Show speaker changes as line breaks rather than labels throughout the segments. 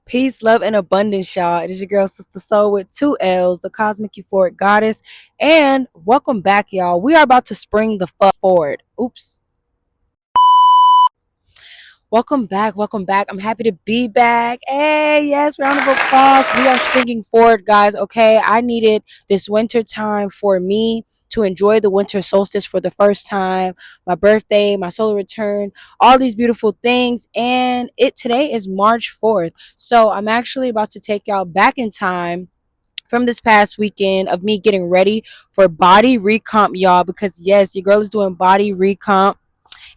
Peace, love, and abundance, y'all. It is your girl, Sister Soul, with two L's, the Cosmic Euphoric Goddess. And welcome back, y'all. We are about to spring the fuck forward. Oops. Welcome back. Welcome back. I'm happy to be back. Hey, yes, round of applause. We are springing forward, guys. Okay, I needed this winter time for me to enjoy the winter solstice for the first time, my birthday, my solar return, all these beautiful things. And it today is March 4th. So I'm actually about to take y'all back in time from this past weekend of me getting ready for body recomp, y'all, because yes, your girl is doing body recomp,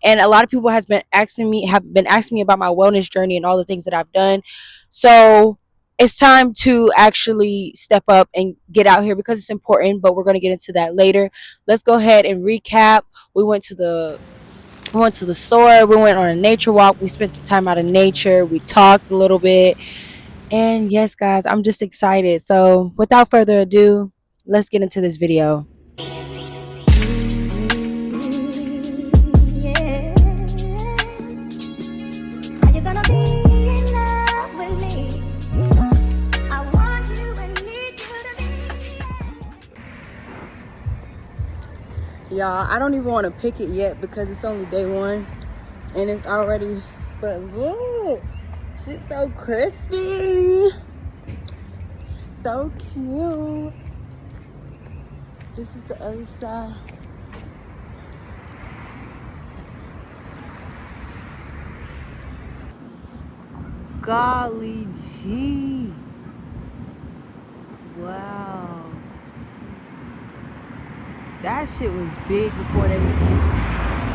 and a lot of people have been asking me about my wellness journey and all the things that I've done. So it's time to actually step up and get out here because it's important, but we're going to get into that later. Let's go ahead and recap. We went to the store, we went on a nature walk, we spent some time out in nature, we talked a little bit. And yes, guys, I'm just excited. So without further ado, let's get into this video. Y'all, I don't even want to pick it yet because it's only day one and it's already, but look, she's so crispy, so cute. This is the other side. Golly gee, wow, that shit was big before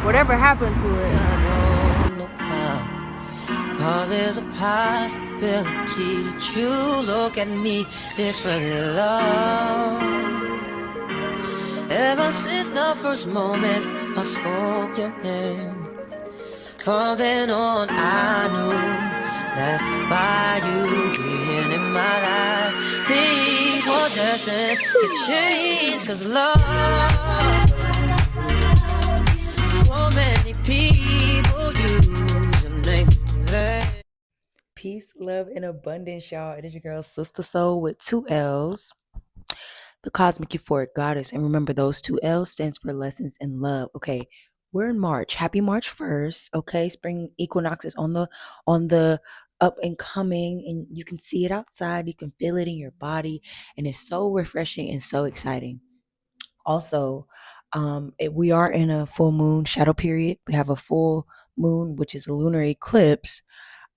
whatever happened to it.
I don't know how, 'cause there's a possibility that you look at me differently, love. Ever since the first moment I spoke your name, from then on I knew that by you being in my life, things were destined to change. 'Cause love, so many people use your name.
Peace, love, and abundance, y'all. It is your girl, Sister Soul, with two L's, the Cosmic Euphoric Goddess. And remember, those two L's stands for lessons in love. Okay, we're in March. Happy March 1st. Okay, spring equinox is on the up and coming, and you can see it outside. You can feel it in your body, and it's so refreshing and so exciting. Also, we are in a full moon shadow period. We have a full moon, which is a lunar eclipse,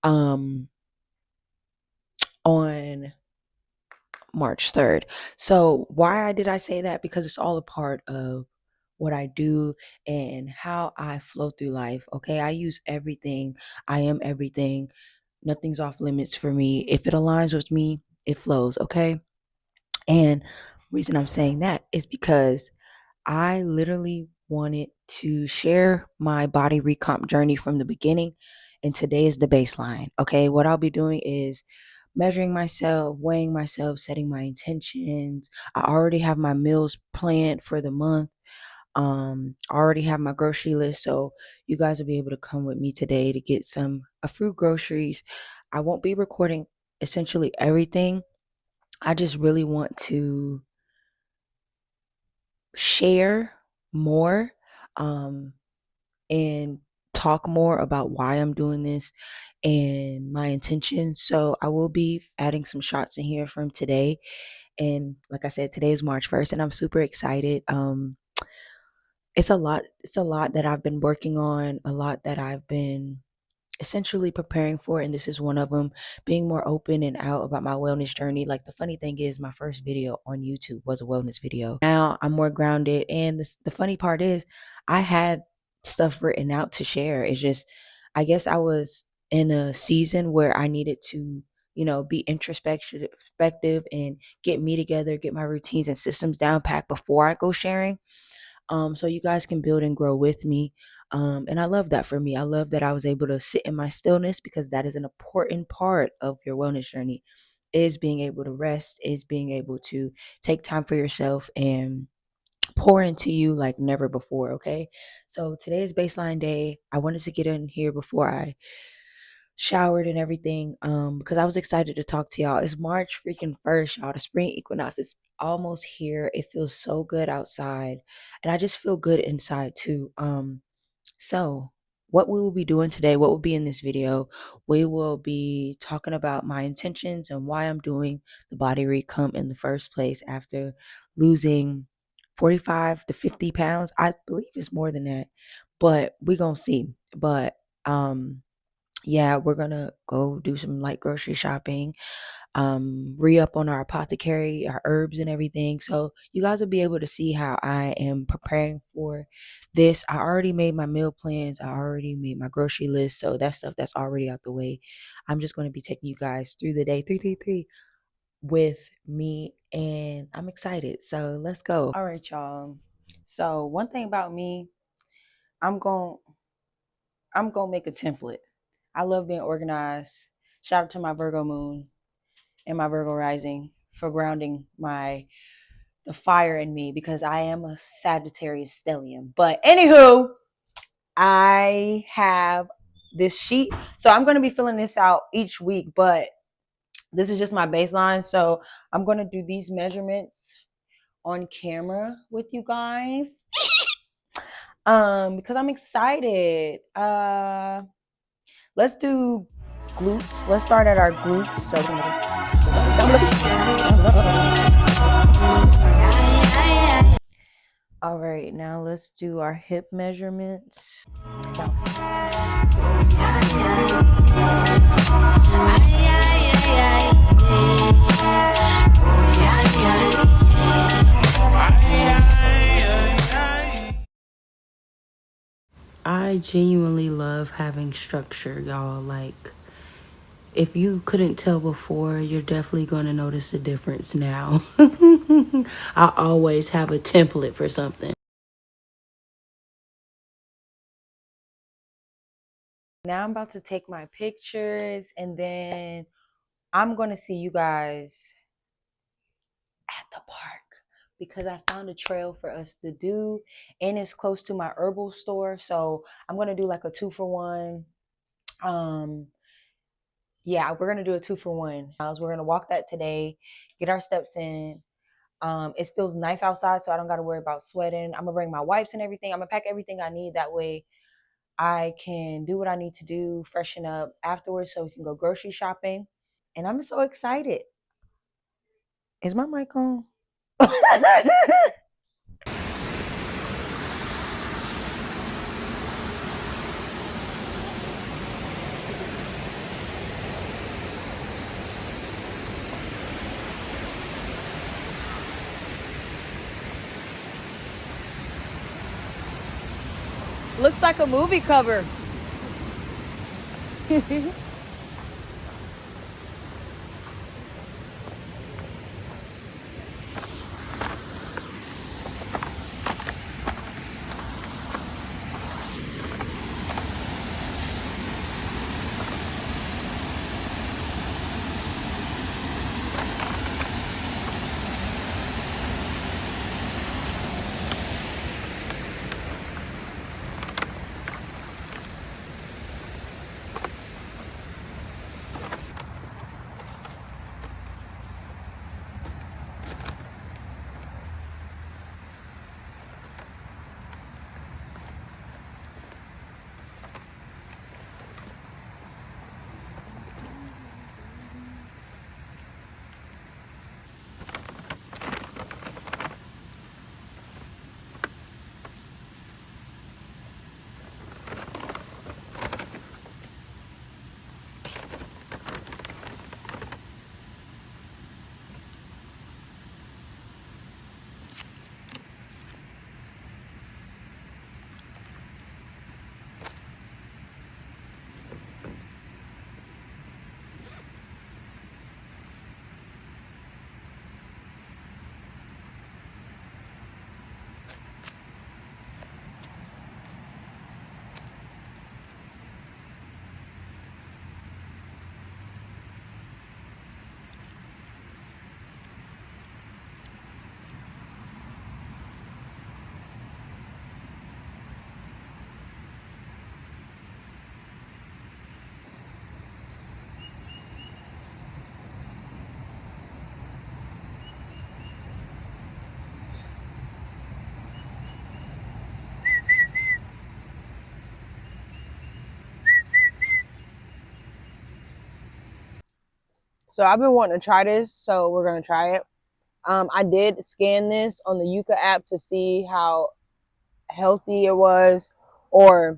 um, on March 3rd. So why did I say that? Because it's all a part of what I do and how I flow through life. Okay, I use everything. I am everything. Nothing's off limits for me. If it aligns with me, it flows. Okay, and reason I'm saying that is because I literally wanted to share my body recomp journey from the beginning, and today is the baseline. Okay, what I'll be doing is measuring myself, weighing myself, setting my intentions. I already have my meals planned for the month. I already have my grocery list, so you guys will be able to come with me today to get some a few groceries. I won't be recording essentially everything. I just really want to share more, um, and talk more about why I'm doing this and my intentions. So I will be adding some shots in here from today. And like I said, today is March 1st and I'm super excited. It's a lot that I've been working on, a lot that I've been essentially preparing for, and this is one of them, being more open and out about my wellness journey. Like, the funny thing is, my first video on YouTube was a wellness video. Now I'm more grounded, and the funny part is I had stuff written out to share. It's just, I guess I was in a season where I needed to, be introspective and get me together, get my routines and systems down packed before I go sharing, so you guys can build and grow with me. And I love that for me. I love that I was able to sit in my stillness, because that is an important part of your wellness journey, is being able to rest, is being able to take time for yourself and pour into you like never before. Okay. So today is baseline day. I wanted to get in here before I showered and everything, because I was excited to talk to y'all. It's March freaking 1st, y'all. The spring equinox is almost here. It feels so good outside, and I just feel good inside too. So what we will be doing today, what will be in this video, we will be talking about my intentions and why I'm doing the body recomp in the first place after losing 45 to 50 pounds. I believe it's more than that, but we're gonna see. But yeah, we're gonna go do some light grocery shopping, re-up on our apothecary, our herbs and everything. So you guys will be able to see how I am preparing for this. I already made my meal plans. I already made my grocery list. So that stuff that's already out the way. I'm just going to be taking you guys through the day 333 with me, and I'm excited. So let's go. All right, y'all. So one thing about me, I'm going I'm going to make a template. I love being organized. Shout out to my Virgo moon and my Virgo rising for grounding the fire in me, because I am a Sagittarius stellium. But anywho, I have this sheet. So I'm going to be filling this out each week, but this is just my baseline. So I'm going to do these measurements on camera with you guys. Because I'm excited. Let's do glutes. Let's start at our glutes. So all right, now let's do our hip measurements.
I genuinely love having structure, y'all. Like, if you couldn't tell before, you're definitely going to notice a difference now. I always have a template for something.
Now I'm about to take my pictures, and then I'm going to see you guys at the park, because I found a trail for us to do, and it's close to my herbal store. So I'm going to do like a 2-for-1. Yeah, we're going to do a 2-for-1. We're going to walk that today, get our steps in. It feels nice outside, so I don't got to worry about sweating. I'm going to bring my wipes and everything. I'm going to pack everything I need. That way I can do what I need to do, freshen up afterwards so we can go grocery shopping. And I'm so excited. Is my mic on? Looks like a movie cover.
So I've been wanting to try this, so we're gonna try it. I did scan this on the Yuka app to see how healthy it was, or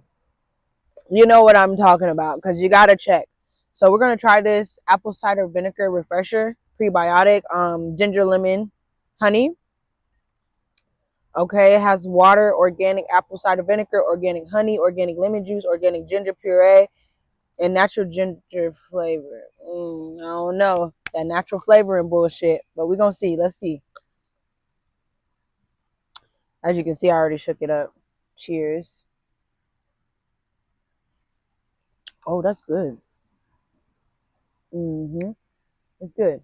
you know what I'm talking about, because you gotta check. So we're gonna try this apple cider vinegar refresher prebiotic, ginger lemon honey. Okay, it has water, organic apple cider vinegar, organic honey, organic lemon juice, organic ginger puree, and natural ginger flavor. I don't know that natural flavoring bullshit, but we're gonna see. Let's see. As you can see, I already shook it up. Cheers. Oh, that's good. It's good.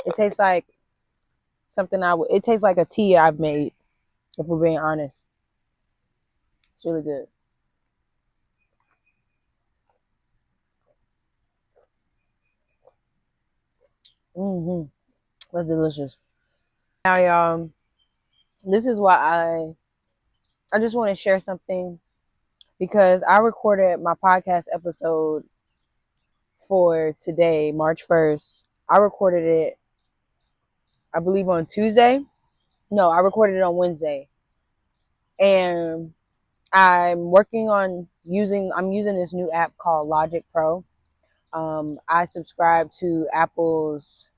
It tastes like something I would. It tastes like a tea I've made. If we're being honest, it's really good. That's delicious. Now, y'all, this is why I just want to share something, because I recorded my podcast episode for today, March 1st. I recorded it, I believe, on Tuesday. No, I recorded it on Wednesday. And I'm using this new app called Logic Pro. I subscribe to Apple's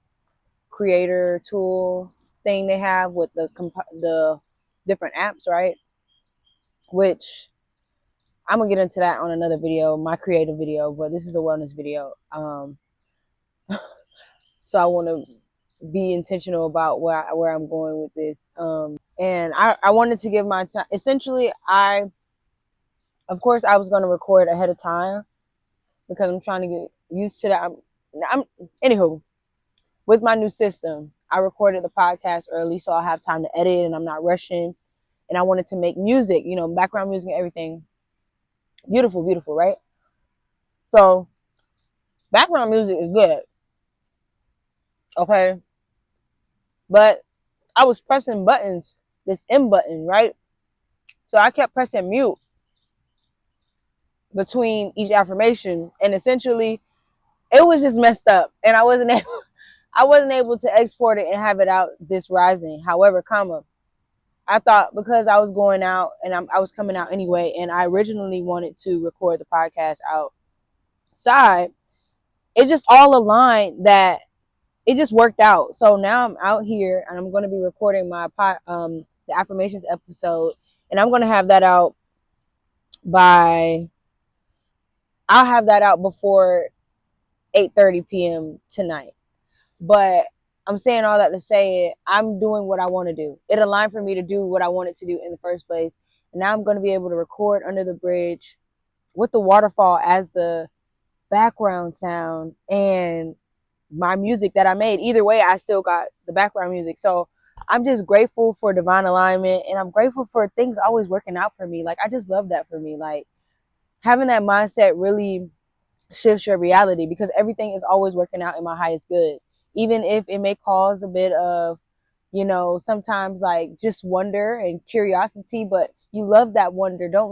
creator tool thing they have with the different apps, right? Which I'm gonna get into that on another video, my creative video, but this is a wellness video. So I want to be intentional about where I'm going with this. And I wanted to give my time. Essentially, of course, I was going to record ahead of time because I'm trying to get used to that. Anywho, with my new system, I recorded the podcast early, so I'll have time to edit and I'm not rushing. And I wanted to make music, background music and everything. Beautiful, beautiful, right? So background music is good, okay? But I was pressing buttons, this M button, right? So I kept pressing mute between each affirmation, and essentially it was just messed up, and I wasn't able to export it and have it out this rising. However, I thought, because I was going out and I was coming out anyway, and I originally wanted to record the podcast outside, it just all aligned that it just worked out. So now I'm out here and I'm going to be recording the affirmations episode, and I'm going to have that out by I'll have that out before 8:30 p.m. tonight. But I'm saying all that to say I'm doing what I want to do. It aligned for me to do what I wanted to do in the first place. And now I'm going to be able to record under the bridge with the waterfall as the background sound, and my music that I made. Either way, I still got the background music. So I'm just grateful for divine alignment, and I'm grateful for things always working out for me. Like, I just love that for me. Like, having that mindset really shifts your reality, because everything is always working out in my highest good, even if it may cause a bit of, sometimes like just wonder and curiosity. But you love that wonder. Don't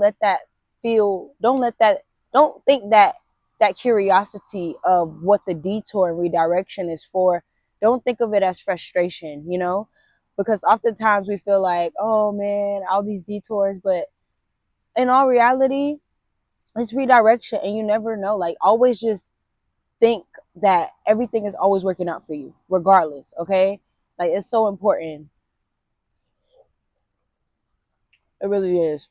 think that curiosity of what the detour and redirection is for, don't think of it as frustration, because oftentimes we feel like, oh man, all these detours, but in all reality, it's redirection, and you never know. Like, always just think that everything is always working out for you regardless. Okay, like, it's so important. It really is,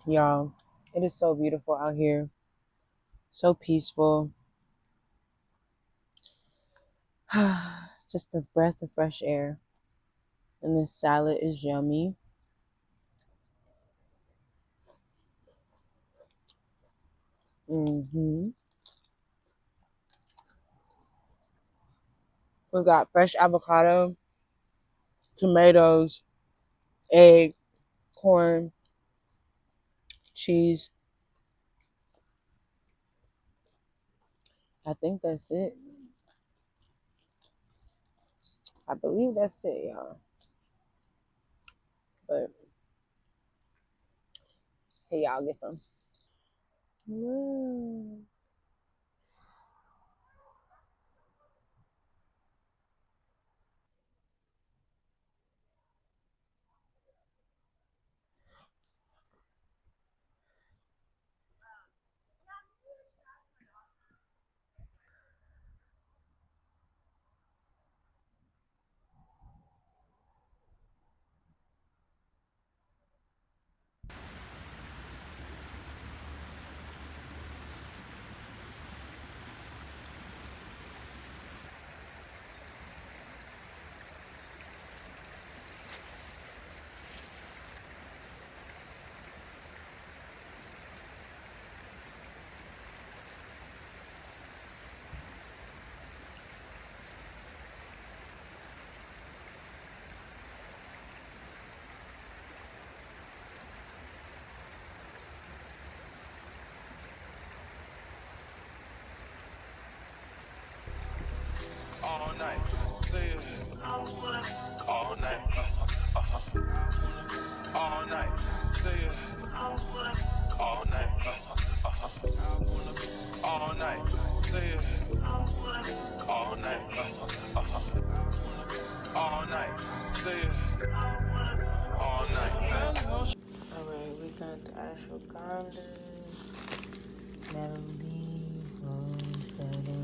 y'all. It is so beautiful out here, so peaceful. Just a breath of fresh air, and this salad is yummy. We got fresh avocado, tomatoes, egg, corn, cheese. I think that's it. I believe that's it, y'all. But hey, y'all, get some.
All night, say it. All night, all night, say it. All night, all night, say it. All night.
Alright, we got the ashwagandha, Natalie, Rose Petals.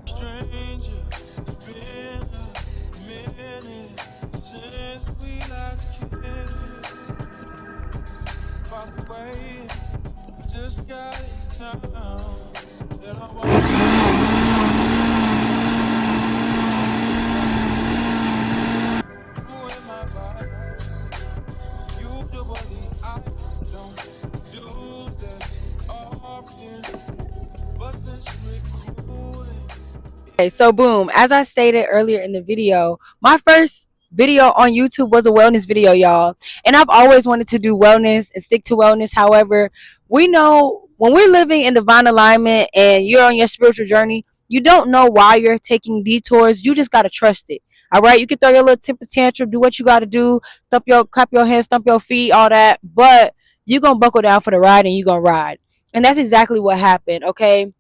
Stranger, it's been a minute since we last kissed. By the way, just got in town, and I want in my body. Usually I don't do this often, but this recording.
Okay, so boom, as I stated earlier in the video, my first video on YouTube was a wellness video, y'all. And I've always wanted to do wellness and stick to wellness. However, we know when we're living in divine alignment and you're on your spiritual journey, you don't know why you're taking detours. You just gotta trust it. All right, you can throw your little temper tantrum, do what you gotta do, clap your hands, stump your feet, all that, but you're gonna buckle down for the ride and you're gonna ride. And that's exactly what happened. Okay,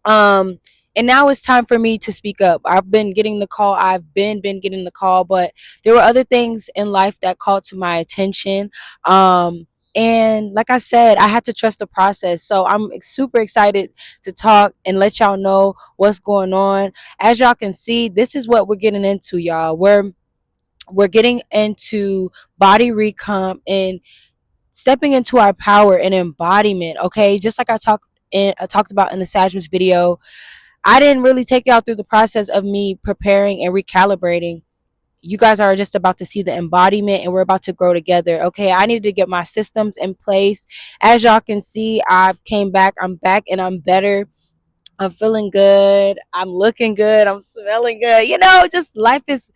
um and now it's time for me to speak up. I've been getting the call, I've been getting the call, but there were other things in life that called to my attention. And like I said, I had to trust the process, so I'm super excited to talk and let y'all know what's going on. As y'all can see, this is what we're getting into, y'all. We're getting into body recomp and stepping into our power and embodiment. Okay, just like I talked about in the Sagittarius video, I didn't really take y'all through the process of me preparing and recalibrating. You guys are just about to see the embodiment and we're about to grow together. Okay, I needed to get my systems in place. As y'all can see, I've came back, I'm back, and I'm better. I'm feeling good. I'm looking good. I'm smelling good. You know, just life is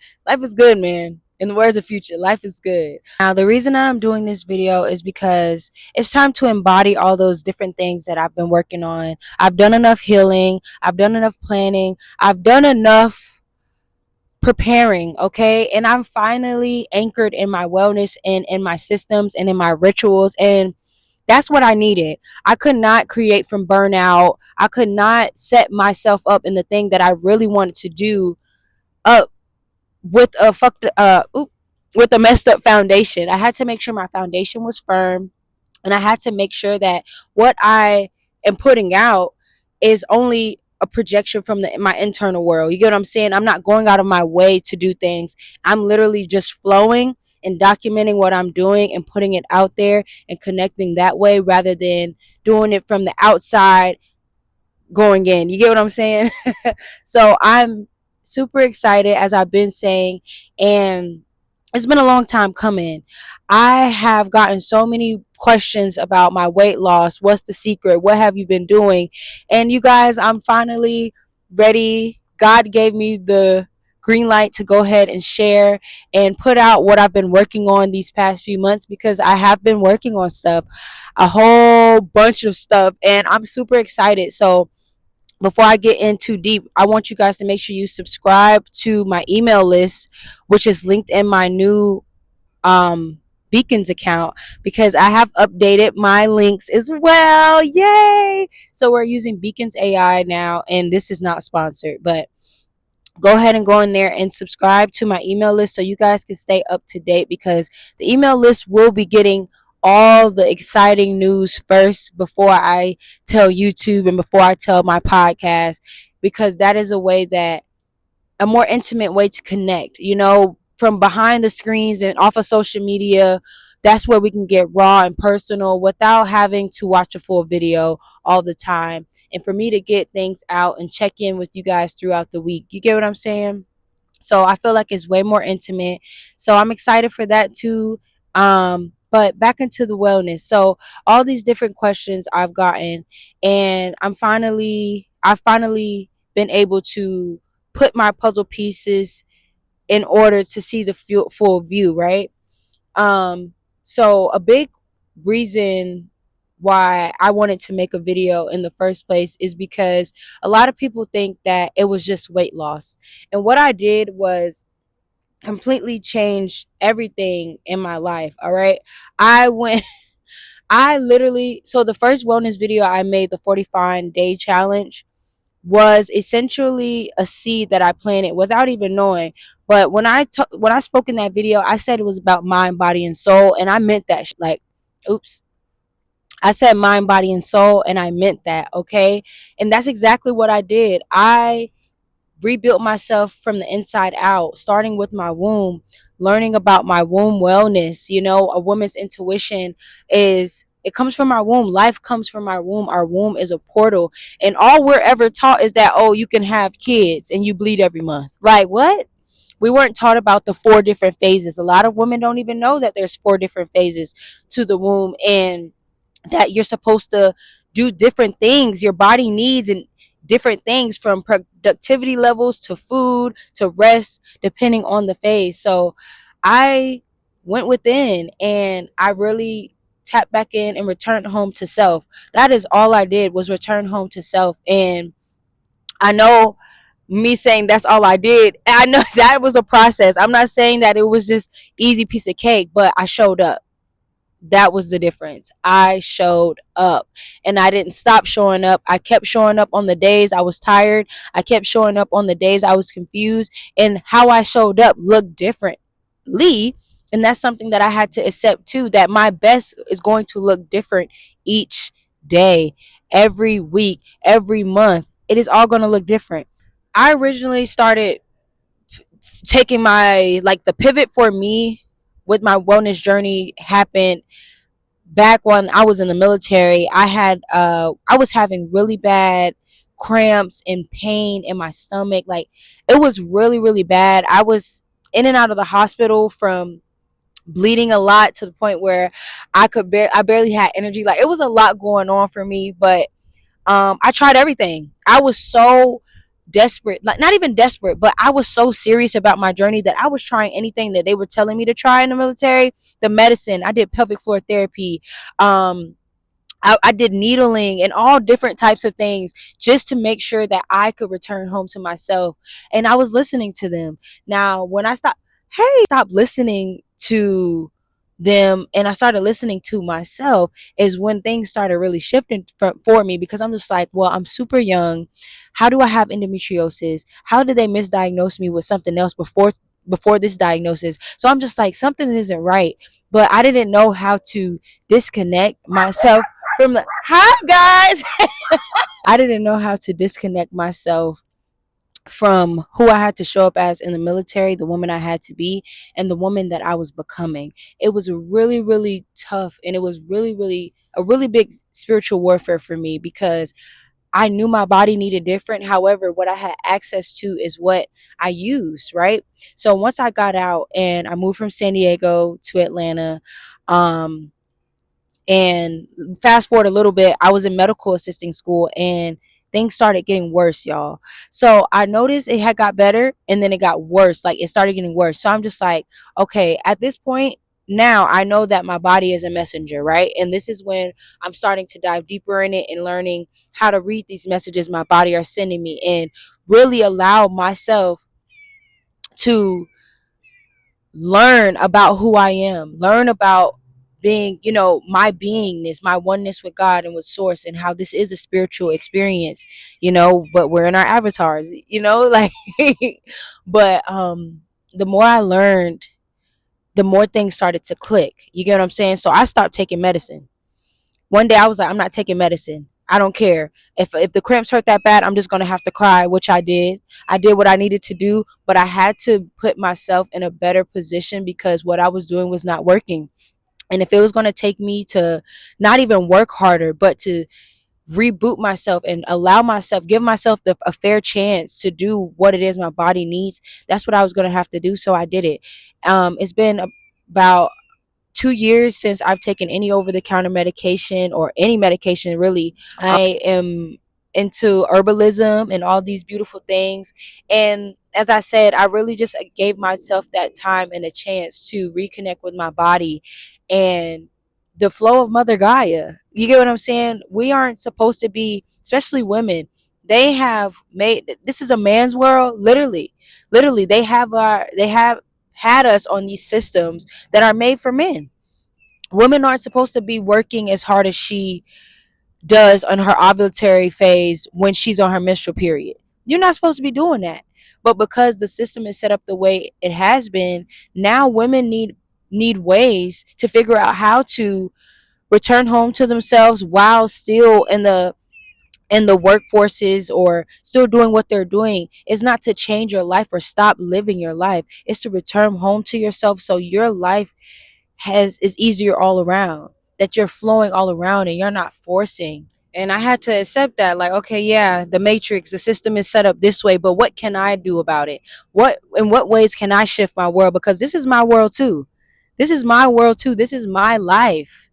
good, man. In the words of Future, life is good. Now, the reason I'm doing this video is because it's time to embody all those different things that I've been working on. I've done enough healing. I've done enough planning. I've done enough preparing, okay? And I'm finally anchored in my wellness and in my systems and in my rituals, and that's what I needed. I could not create from burnout. I could not set myself up in the thing that I really wanted to do up with a with a messed up foundation. I had to make sure my foundation was firm, and I had to make sure that what I am putting out is only a projection from my internal world. You get what I'm saying? I'm not going out of my way to do things. I'm literally just flowing and documenting what I'm doing and putting it out there and connecting that way rather than doing it from the outside going in. You get what I'm saying? So I'm super excited, as I've been saying, and it's been a long time coming. I have gotten so many questions about my weight loss. What's the secret? What have you been doing? And you guys, I'm finally ready. God gave me the green light to go ahead and share and put out what I've been working on these past few months, because I have been working on stuff, a whole bunch of stuff, and I'm super excited. So before I get in too deep, I want you guys to make sure you subscribe to my email list, which is linked in my new Beacons account, because I have updated my links as well. Yay! So we're using Beacons AI now, and this is not sponsored, but go ahead and go in there and subscribe to my email list so you guys can stay up to date, because the email list will be getting all the exciting news first before I tell YouTube and before I tell my podcast, because that is a more intimate way to connect, from behind the screens and off of social media. That's where we can get raw and personal without having to watch a full video all the time. And for me to get things out and check in with you guys throughout the week. You get what I'm saying? So I feel like it's way more intimate. So I'm excited for that too. But back into the wellness. So all these different questions I've gotten, and I've finally been able to put my puzzle pieces in order to see the full view, right? Um, so a big reason why I wanted to make a video in the first place is because a lot of people think that it was just weight loss. And what I did was completely change everything in my life. All right. I went I literally, so the first wellness video I made, the 45-day challenge, was essentially a seed that I planted without even knowing. But when I spoke in that video, I said it was about mind, body, and soul, and I meant that. Like, oops, I said mind, body, and soul, and I meant that. Okay, and that's exactly what I did. I rebuilt myself from the inside out, starting with my womb, learning about my womb wellness. You know, a woman's intuition is, it comes from our womb. Life comes from our womb. Our womb is a portal. And all we're ever taught is that, oh, you can have kids and you bleed every month. Like, what? We weren't taught about the 4 different phases. A lot of women don't even know that there's 4 different phases to the womb, and that you're supposed to do different things your body needs, and different things from productivity levels to food to rest depending on the phase. So I went within and I really tapped back in and returned home to self. That is all I did, was return home to self. And I know, me saying that's all I did, I know that was a process. I'm not saying that it was just easy piece of cake, but I showed up. That was the difference. I showed up, and I didn't stop showing up. I kept showing up on the days I was tired. I kept showing up on the days I was confused, and how I showed up looked differently. And that's something that I had to accept too, that my best is going to look different each day, every week, every month. It is all going to look different. I originally started taking my, like, the pivot for me with my wellness journey happened back when I was in the military. I was having really bad cramps and pain in my stomach. Like, it was really, really bad. I was in and out of the hospital from bleeding a lot, to the point where I barely had energy. Like, it was a lot going on for me, but I tried everything. I was so desperate, like, not even desperate, but I was so serious about my journey that I was trying anything that they were telling me to try in the military. The medicine, I did pelvic floor therapy, um I did needling and all different types of things, just to make sure that I could return home to myself. And I was listening to them. Now, when I stopped listening to them and I started listening to myself, is when things started really shifting for me, because I'm just like, well, I'm super young. How do I have endometriosis? How did they misdiagnose me with something else before this diagnosis? So I'm just like, something isn't right. But I didn't know how to disconnect myself from the, hi guys. I didn't know how to disconnect myself from who I had to show up as in the military, the woman I had to be, and the woman that I was becoming. It was really, really tough, and it was really, really a really big spiritual warfare for me, because I knew my body needed different. However, what I had access to is what I used, right? So once I got out and I moved from San Diego to Atlanta, um, and fast forward a little bit, I was in medical assisting school, and things started getting worse, y'all. So I noticed it had got better, and then it got worse. Like, it started getting worse. So I'm just like, okay, at this point, now I know that my body is a messenger, right? And this is when I'm starting to dive deeper in it and learning how to read these messages my body are sending me, and really allow myself to learn about who I am, learn about being, my beingness, my oneness with God and with source, and how this is a spiritual experience, but we're in our avatars, like, but the more I learned, the more things started to click. You get what I'm saying? So I stopped taking medicine. One day I was like, I'm not taking medicine. I don't care. If the cramps hurt that bad, I'm just gonna have to cry, which I did. I did what I needed to do, but I had to put myself in a better position, because what I was doing was not working. And if it was gonna take me to not even work harder, but to reboot myself and give myself a fair chance to do what it is my body needs, that's what I was gonna have to do. So I did it. It's been about
2 years since I've taken any over the counter medication or any medication really. I am into herbalism and all these beautiful things. And as I said, I really just gave myself that time and a chance to reconnect with my body and the flow of Mother Gaia. You get what I'm saying? We aren't supposed to be, especially women. They have made this is a man's world, literally. Literally, they have had us on these systems that are made for men. Women aren't supposed to be working as hard as she does on her ovulatory phase when she's on her menstrual period. You're not supposed to be doing that. But because the system is set up the way it has been, now women need ways to figure out how to return home to themselves while still in the workforces or still doing what they're doing. Is not to change your life or stop living your life. It's to return home to yourself so your life has is easier all around, that you're flowing all around and you're not forcing. And I had to accept that, like, okay, yeah, the matrix, the system is set up this way, but what can I do about it? What in what ways can I shift my world? Because this is my world too. This is my world too. This is my life.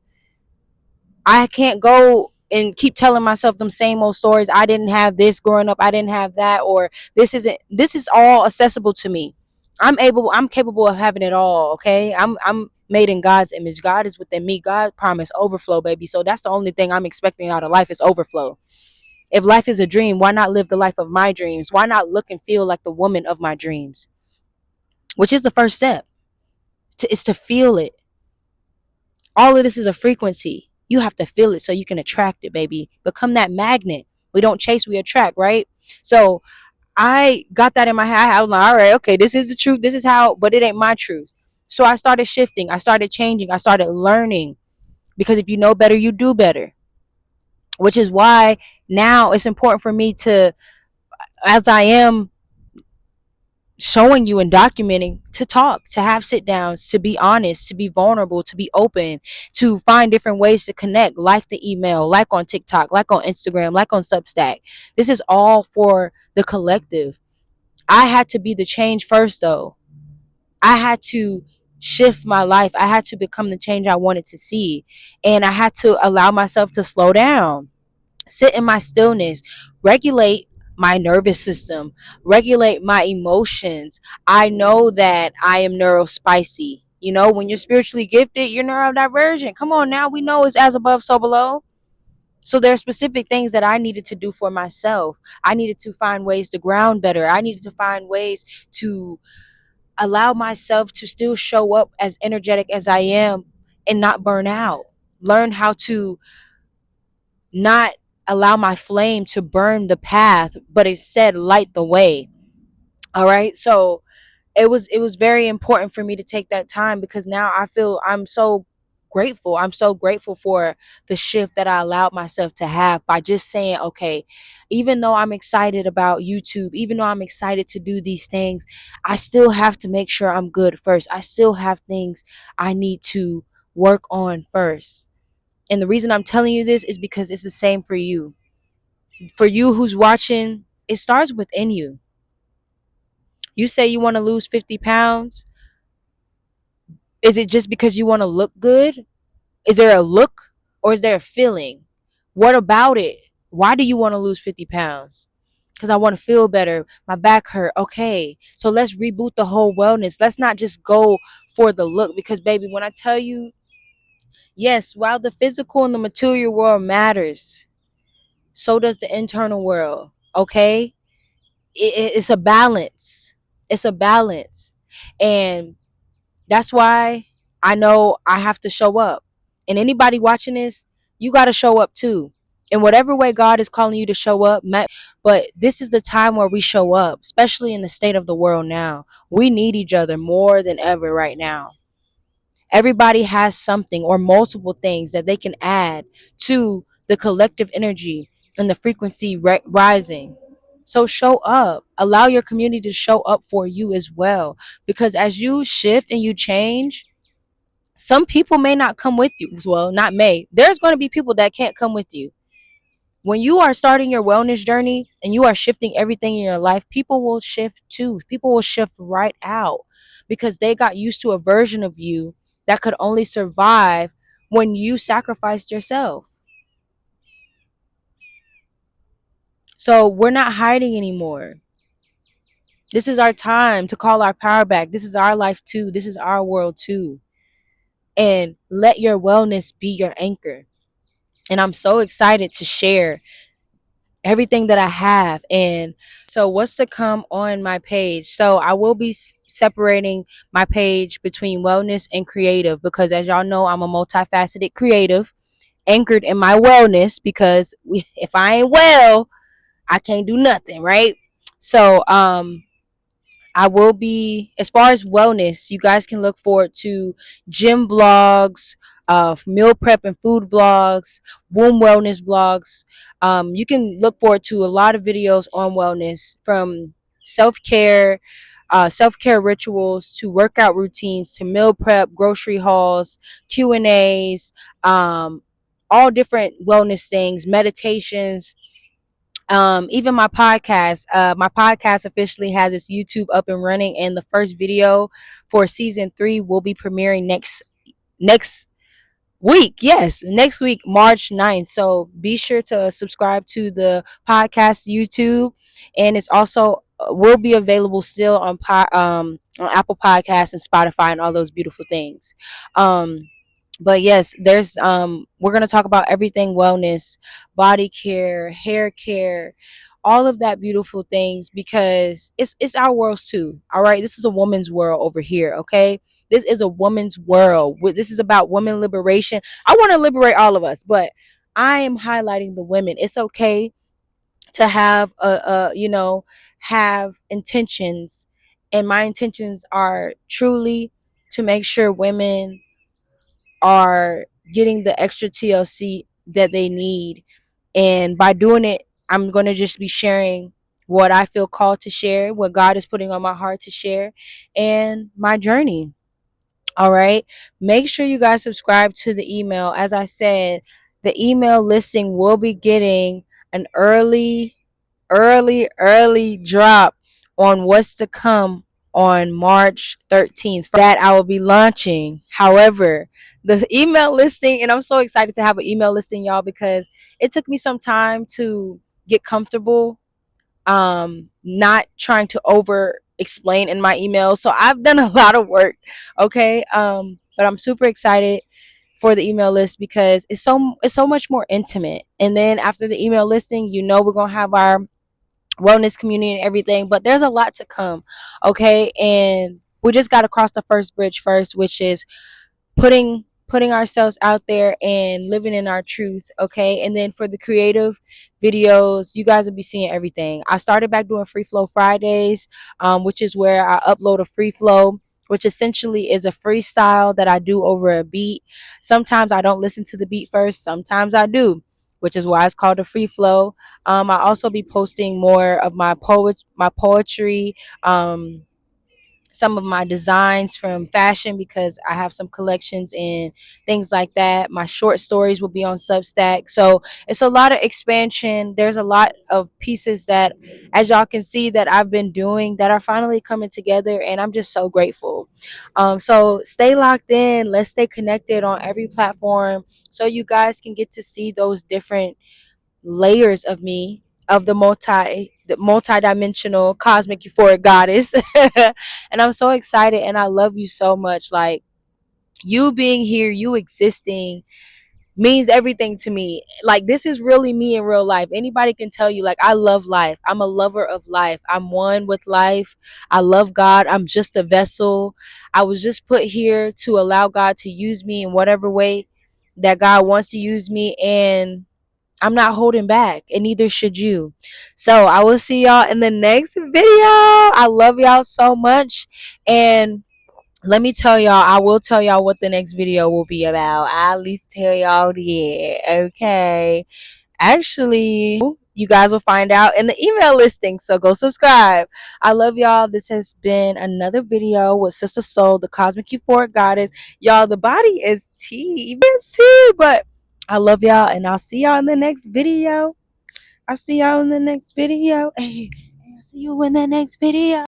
I can't go and keep telling myself them same old stories. I didn't have this growing up. I didn't have that, or this is all accessible to me. I'm capable of having it all, okay? I'm made in God's image. God is within me. God promised overflow, baby. So that's the only thing I'm expecting out of life is overflow. If life is a dream, why not live the life of my dreams? Why not look and feel like the woman of my dreams? Which is the first step. Is to feel it. All of this is a frequency. You have to feel it so you can attract it, baby. Become that magnet. We don't chase, we attract, right? So I got that in my head. I was like, all right, okay, this is the truth. This is how, but it ain't my truth. So I started shifting. I started changing. I started learning. Because if you know better, you do better. Which is why now it's important for me to, as I am showing you and documenting, to talk, to have sit downs, to be honest, to be vulnerable, to be open, to find different ways to connect, like the email, like on TikTok, like on Instagram, like on Substack. This is all for the collective. I had to be the change first, though. I had to shift my life. I had to become the change I wanted to see. And I had to allow myself to slow down, sit in my stillness, regulate my nervous system, regulate my emotions. I know that I am neurospicy. You know, when you're spiritually gifted, you're neurodivergent. Come on now, we know it's as above, so below. So there are specific things that I needed to do for myself. I needed to find ways to ground better. I needed to find ways to allow myself to still show up as energetic as I am and not burn out. Learn how to not allow my flame to burn the path, but instead light the way. All right. So it was very important for me to take that time, because now I feel I'm so grateful. I'm so grateful for the shift that I allowed myself to have by just saying, okay, even though I'm excited about YouTube, even though I'm excited to do these things, I still have to make sure I'm good first. I still have things I need to work on first. And the reason I'm telling you this is because it's the same for you. For you who's watching, it starts within you. You say you want to lose 50 pounds. Is it just because you want to look good? Is there a look or is there a feeling? What about it? Why do you want to lose 50 pounds? Because I want to feel better. My back hurt. Okay. So let's reboot the whole wellness. Let's not just go for the look. Because, baby, when I tell you, yes, while the physical and the material world matters, so does the internal world. Okay. It's a balance. It's a balance. And that's why I know I have to show up. And anybody watching this, you got to show up too. In whatever way God is calling you to show up. But this is the time where we show up, especially in the state of the world now. We need each other more than ever right now. Everybody has something or multiple things that they can add to the collective energy and the frequency rising. So show up. Allow your community to show up for you as well. Because as you shift and you change, some people may not come with you. Well, not may. There's going to be people that can't come with you. When you are starting your wellness journey and you are shifting everything in your life, people will shift too. People will shift right out because they got used to a version of you
that could only survive when you sacrificed yourself. So we're not hiding anymore. This is our time to call our power back. This is our life too. This is our world too. And let your wellness be your anchor. And I'm so excited to share everything that I have. And so, what's to come on my page? So, I will be separating my page between wellness and creative because, as y'all know, I'm a multifaceted creative anchored in my wellness because if I ain't well, I can't do nothing, right? So, I will be, as far as wellness, you guys can look forward to gym vlogs, meal prep and food vlogs, womb wellness vlogs. You can look forward to a lot of videos on wellness, from self-care, self-care rituals to workout routines to meal prep, grocery hauls, Q&As, all different wellness things, meditations, even my podcast officially has its YouTube up and running, and the first video for season 3 will be premiering next week. Yes, next week, March 9th. So be sure to subscribe to the podcast YouTube, and it's also will be available still on Apple Podcasts and Spotify and all those beautiful things. But yes, there's we're going to talk about everything wellness, body care, hair care, all of that beautiful things, because it's our world too. All right, this is a woman's world over here, okay? This is a woman's world. This is about women liberation. I want to liberate all of us, but I am highlighting the women. It's okay to have have intentions, and my intentions are truly to make sure women are getting the extra TLC that they need. And by doing it, I'm going to just be sharing what I feel called to share, what God is putting on my heart to share, and my journey. All right. Make sure you guys subscribe to the email. As I said, the email listing will be getting an early drop on what's to come on March 13th. That I will be launching. However, the email listing, and I'm so excited to have an email listing, y'all, because it took me some time to get comfortable not trying to over explain in my email. So I've done a lot of work, okay? But I'm super excited for the email list because it's so much more intimate. And then after the email listing, we're going to have our wellness community and everything, but there's a lot to come, okay? And we just got to cross the first bridge first, which is putting ourselves out there and living in our truth, okay? And then for the creative videos, you guys will be seeing everything. I started back doing free flow Fridays, which is where I upload a free flow, which essentially is a freestyle that I do over a beat. Sometimes I don't listen to the beat first, sometimes I do, which is why it's called a free flow. I also be posting more of my poetry, some of my designs from fashion, because I have some collections and things like that. My short stories will be on Substack. So it's a lot of expansion. There's a lot of pieces that, as y'all can see, that I've been doing that are finally coming together. And I'm just so grateful. So stay locked in. Let's stay connected on every platform so you guys can get to see those different layers of me, of the multi-dimensional cosmic euphoric goddess. And I'm so excited, and I love you so much. Like, you being here, you existing, means everything to me. Like, this is really me in real life. Anybody can tell you, like, I love life. I'm a lover of life. I'm one with life. I love God. I'm just a vessel. I was just put here to allow God to use me in whatever way that God wants to use me, and I'm not holding back, and neither should you. So I will see y'all in the next video. I love y'all so much. And let me tell y'all, I will tell y'all what the next video will be about. I'll at least tell y'all okay. Actually, you guys will find out in the email listing. So go subscribe. I love y'all. This has been another video with Sister Soul, the cosmic euphoric goddess. Y'all, the body is tea. It's tea, but I love y'all, and I'll see y'all in the next video. I'll see y'all in the next video. Hey, I'll see you in the next video.